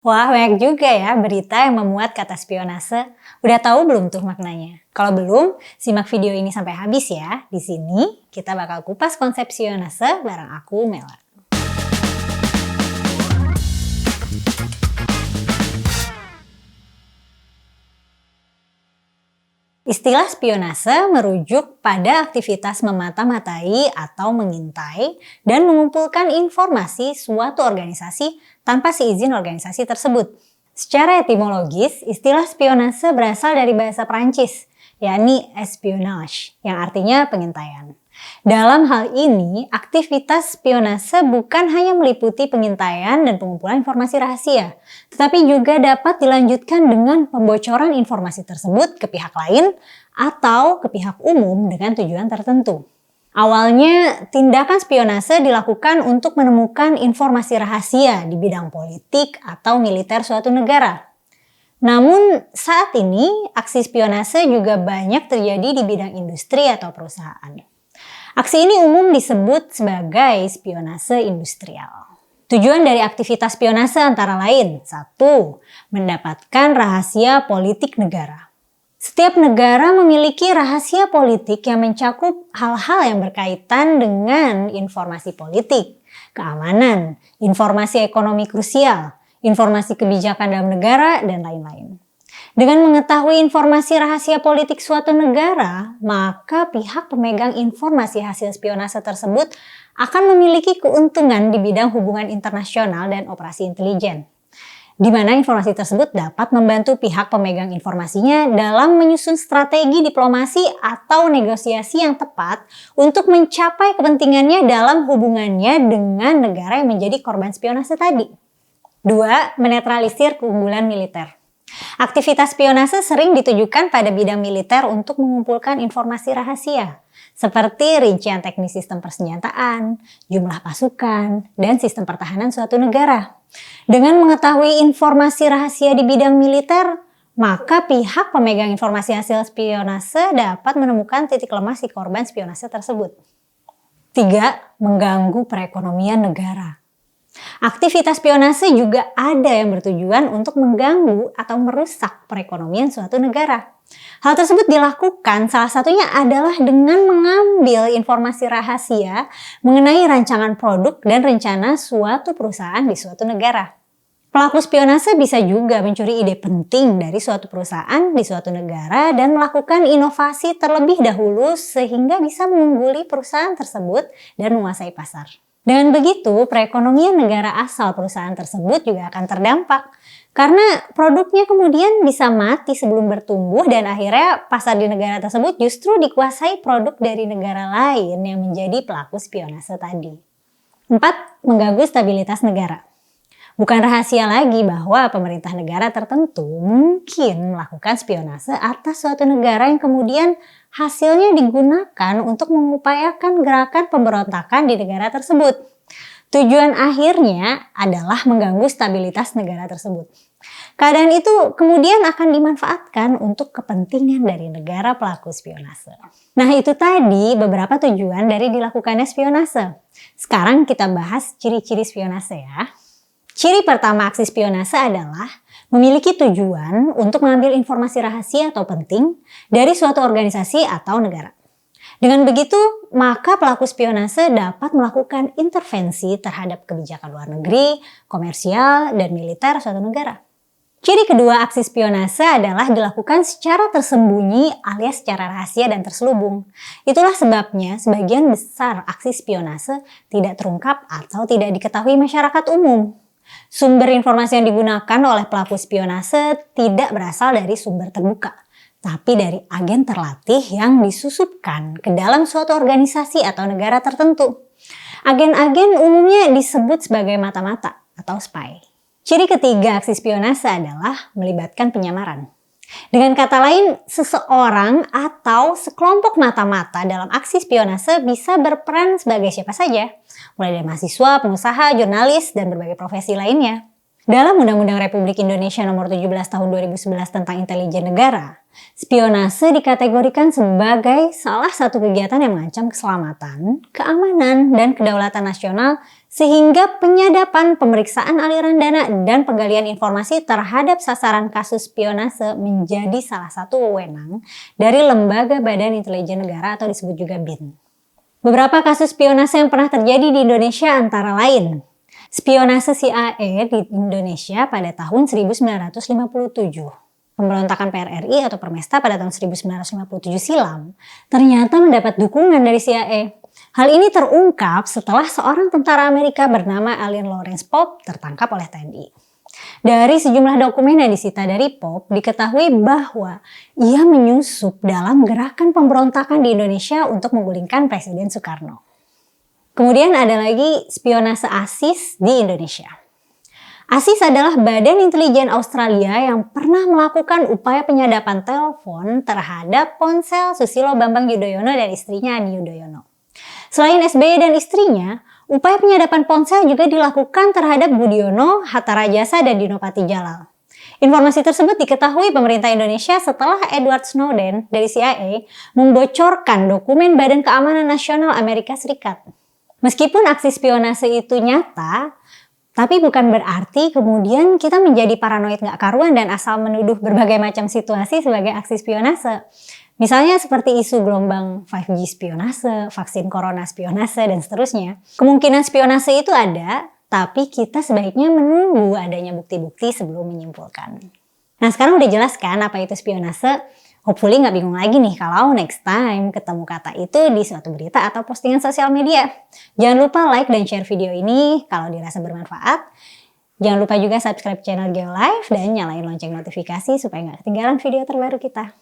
Wah, banyak juga ya berita yang memuat kata spionase. Udah tahu belum tuh maknanya? Kalau belum, simak video ini sampai habis ya. Di sini kita bakal kupas konsep spionase bareng aku, Mela. Istilah spionase merujuk pada aktivitas memata-matai atau mengintai dan mengumpulkan informasi suatu organisasi tanpa seizin organisasi tersebut. Secara etimologis, istilah spionase berasal dari bahasa Prancis, yakni espionage, yang artinya pengintaian. Dalam hal ini, aktivitas spionase bukan hanya meliputi pengintaian dan pengumpulan informasi rahasia, tetapi juga dapat dilanjutkan dengan pembocoran informasi tersebut ke pihak lain atau ke pihak umum dengan tujuan tertentu. Awalnya, tindakan spionase dilakukan untuk menemukan informasi rahasia di bidang politik atau militer suatu negara. Namun, saat ini aksi spionase juga banyak terjadi di bidang industri atau perusahaan. Aksi ini umum disebut sebagai spionase industrial. Tujuan dari aktivitas spionase antara lain, 1. Mendapatkan rahasia politik negara. Setiap negara memiliki rahasia politik yang mencakup hal-hal yang berkaitan dengan informasi politik, keamanan, informasi ekonomi krusial, informasi kebijakan dalam negara, dan lain-lain. Dengan mengetahui informasi rahasia politik suatu negara, maka pihak pemegang informasi hasil spionase tersebut akan memiliki keuntungan di bidang hubungan internasional dan operasi intelijen, di mana informasi tersebut dapat membantu pihak pemegang informasinya dalam menyusun strategi diplomasi atau negosiasi yang tepat untuk mencapai kepentingannya dalam hubungannya dengan negara yang menjadi korban spionase tadi. 2. Menetralisir keunggulan militer. Aktivitas spionase sering ditujukan pada bidang militer untuk mengumpulkan informasi rahasia, seperti rincian teknis sistem persenjataan, jumlah pasukan, dan sistem pertahanan suatu negara. Dengan mengetahui informasi rahasia di bidang militer, maka pihak pemegang informasi hasil spionase dapat menemukan titik lemah si korban spionase tersebut. 3. Mengganggu perekonomian negara. Aktivitas spionase juga ada yang bertujuan untuk mengganggu atau merusak perekonomian suatu negara. Hal tersebut dilakukan salah satunya adalah dengan mengambil informasi rahasia mengenai rancangan produk dan rencana suatu perusahaan di suatu negara. Pelaku spionase bisa juga mencuri ide penting dari suatu perusahaan di suatu negara dan melakukan inovasi terlebih dahulu sehingga bisa mengungguli perusahaan tersebut dan menguasai pasar. Dengan begitu, perekonomian negara asal perusahaan tersebut juga akan terdampak karena produknya kemudian bisa mati sebelum bertumbuh dan akhirnya pasar di negara tersebut justru dikuasai produk dari negara lain yang menjadi pelaku spionase tadi. 4. Mengganggu stabilitas negara. Bukan rahasia lagi bahwa pemerintah negara tertentu mungkin melakukan spionase atas suatu negara yang kemudian hasilnya digunakan untuk mengupayakan gerakan pemberontakan di negara tersebut. Tujuan akhirnya adalah mengganggu stabilitas negara tersebut. Keadaan itu kemudian akan dimanfaatkan untuk kepentingan dari negara pelaku spionase. Nah, itu tadi beberapa tujuan dari dilakukannya spionase. Sekarang kita bahas ciri-ciri spionase ya. Ciri pertama aksi spionase adalah memiliki tujuan untuk mengambil informasi rahasia atau penting dari suatu organisasi atau negara. Dengan begitu, maka pelaku spionase dapat melakukan intervensi terhadap kebijakan luar negeri, komersial, dan militer suatu negara. Ciri kedua aksi spionase adalah dilakukan secara tersembunyi alias secara rahasia dan terselubung. Itulah sebabnya sebagian besar aksi spionase tidak terungkap atau tidak diketahui masyarakat umum. Sumber informasi yang digunakan oleh pelaku spionase tidak berasal dari sumber terbuka, tapi dari agen terlatih yang disusupkan ke dalam suatu organisasi atau negara tertentu. Agen-agen umumnya disebut sebagai mata-mata atau spy. Ciri ketiga aksi spionase adalah melibatkan penyamaran. Dengan kata lain, seseorang atau sekelompok mata-mata dalam aksi spionase bisa berperan sebagai siapa saja, mulai dari mahasiswa, pengusaha, jurnalis, dan berbagai profesi lainnya. Dalam Undang-Undang Republik Indonesia Nomor 17 Tahun 2011 tentang Intelijen Negara, spionase dikategorikan sebagai salah satu kegiatan yang mengancam keselamatan, keamanan, dan kedaulatan nasional sehingga penyadapan, pemeriksaan aliran dana, dan penggalian informasi terhadap sasaran kasus spionase menjadi salah satu wewenang dari Lembaga Badan Intelijen Negara atau disebut juga BIN. Beberapa kasus spionase yang pernah terjadi di Indonesia antara lain spionase CIA di Indonesia pada tahun 1957, pemberontakan PRRI atau Permesta pada tahun 1957 silam, ternyata mendapat dukungan dari CIA. Hal ini terungkap setelah seorang tentara Amerika bernama Allen Lawrence Pope tertangkap oleh TNI. Dari sejumlah dokumen yang disita dari Pope, diketahui bahwa ia menyusup dalam gerakan pemberontakan di Indonesia untuk menggulingkan Presiden Soekarno. Kemudian ada lagi spionase ASIS di Indonesia. ASIS adalah badan intelijen Australia yang pernah melakukan upaya penyadapan telepon terhadap ponsel Susilo Bambang Yudhoyono dan istrinya Ani Yudhoyono. Selain SBY dan istrinya, upaya penyadapan ponsel juga dilakukan terhadap Budiono, Hatta Rajasa, dan Dino Patijalal. Informasi tersebut diketahui pemerintah Indonesia setelah Edward Snowden dari CIA membocorkan dokumen Badan Keamanan Nasional Amerika Serikat. Meskipun aksi spionase itu nyata, tapi bukan berarti kemudian kita menjadi paranoid gak karuan dan asal menuduh berbagai macam situasi sebagai aksi spionase. Misalnya seperti isu gelombang 5G spionase, vaksin corona spionase, dan seterusnya. Kemungkinan spionase itu ada, tapi kita sebaiknya menunggu adanya bukti-bukti sebelum menyimpulkan. Nah, sekarang udah jelas kan apa itu spionase? Hopefully nggak bingung lagi nih kalau next time ketemu kata itu di suatu berita atau postingan sosial media. Jangan lupa like dan share video ini kalau dirasa bermanfaat. Jangan lupa juga subscribe channel Geolife dan nyalain lonceng notifikasi supaya nggak ketinggalan video terbaru kita.